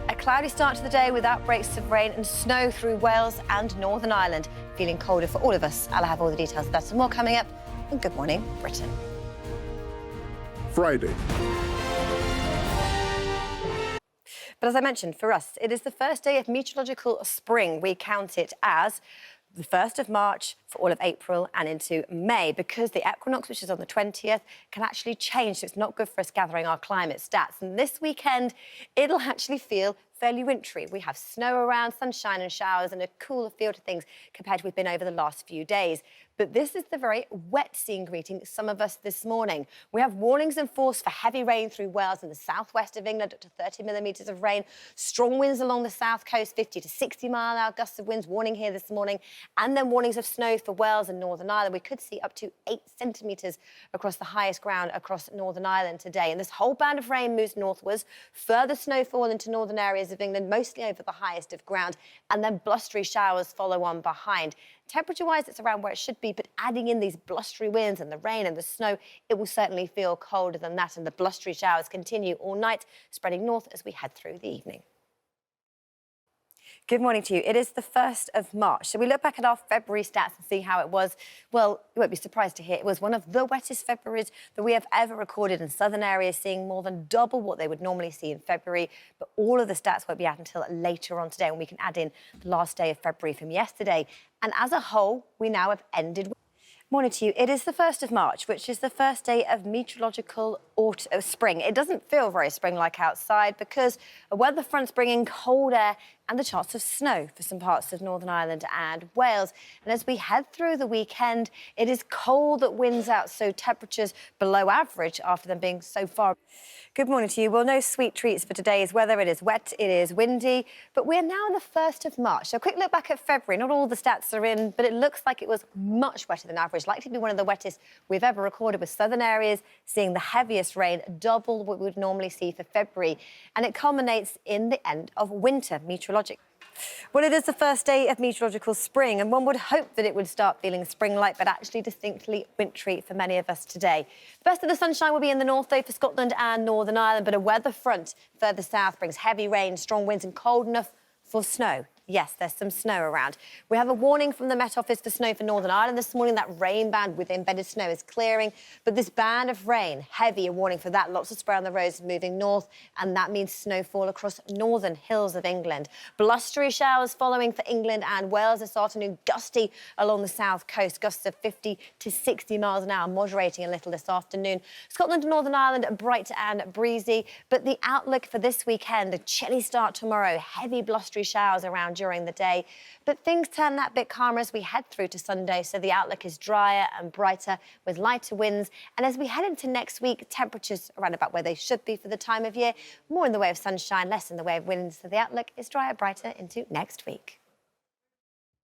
A cloudy start to the day with outbreaks of rain and snow through Wales and Northern Ireland. Feeling colder for all of us. I'll have all the details of that and more coming up on Good Morning Britain. Friday. But as I mentioned, for us, it is the first day of meteorological spring. We count it as the 1st of March for all of April and into May, because the equinox, which is on the 20th, can actually change. So it's not good for us gathering our climate stats. And this weekend, it'll actually feel fairly wintry. We have snow around, sunshine and showers, and a cooler feel to things compared to we've been over the last few days. But this is the very wet scene greeting some of us this morning. We have warnings in force for heavy rain through Wales and the southwest of England, up to 30 millimetres of rain. Strong winds along the south coast, 50 to 60-mile-an-hour gusts of winds, warning here this morning. And then warnings of snow for Wales and Northern Ireland. We could see up to 8 centimetres across the highest ground across Northern Ireland today. And this whole band of rain moves northwards, further snowfall into northern areas of England, mostly over the highest of ground, and then blustery showers follow on behind. Temperature-wise, it's around where it should be, but adding in these blustery winds and the rain and the snow, it will certainly feel colder than that, and the blustery showers continue all night, spreading north as we head through the evening. Good morning to you. It is the 1st of March. So we look back at our February stats and see how it was. Well, you won't be surprised to hear it was one of the wettest Februaries that we have ever recorded in southern areas, seeing more than double what they would normally see in February. But all of the stats won't be out until later on today, when we can add in the last day of February from yesterday. And as a whole, we now have ended. Morning to you. It is the 1st of March, which is the first day of meteorological spring. It doesn't feel very spring-like outside because a weather front's bringing cold air and the chance of snow for some parts of Northern Ireland and Wales. And as we head through the weekend, it is cold that wins out, so temperatures below average after them being so far. Good morning to you. Well, no sweet treats for today's weather. It is wet, it is windy, but we're now on the 1st of March. So a quick look back at February. Not all the stats are in, but it looks like it was much wetter than average, likely to be one of the wettest we've ever recorded, with southern areas seeing the heaviest rain, double what we would normally see for February. And it culminates in the end of winter meteorologic. Well, it is the first day of meteorological spring, and one would hope that it would start feeling spring-like, but actually distinctly wintry for many of us today. The best of the sunshine will be in the north, though, for Scotland and Northern Ireland, but a weather front further south brings heavy rain, strong winds and cold enough for snow. Yes, there's some snow around. We have a warning from the Met Office for snow for Northern Ireland this morning. That rain band with embedded snow is clearing, but this band of rain, heavy, a warning for that. Lots of spray on the roads moving north, and that means snowfall across northern hills of England. Blustery showers following for England and Wales this afternoon, gusty along the south coast, gusts of 50 to 60 miles an hour, moderating a little this afternoon. Scotland and Northern Ireland, bright and breezy, but the outlook for this weekend, a chilly start tomorrow, heavy blustery showers around during the day, but things turn that bit calmer as we head through to Sunday, so the outlook is drier and brighter with lighter winds. And as we head into next week, temperatures around about where they should be for the time of year, more in the way of sunshine, less in the way of winds, so the outlook is drier, brighter into next week.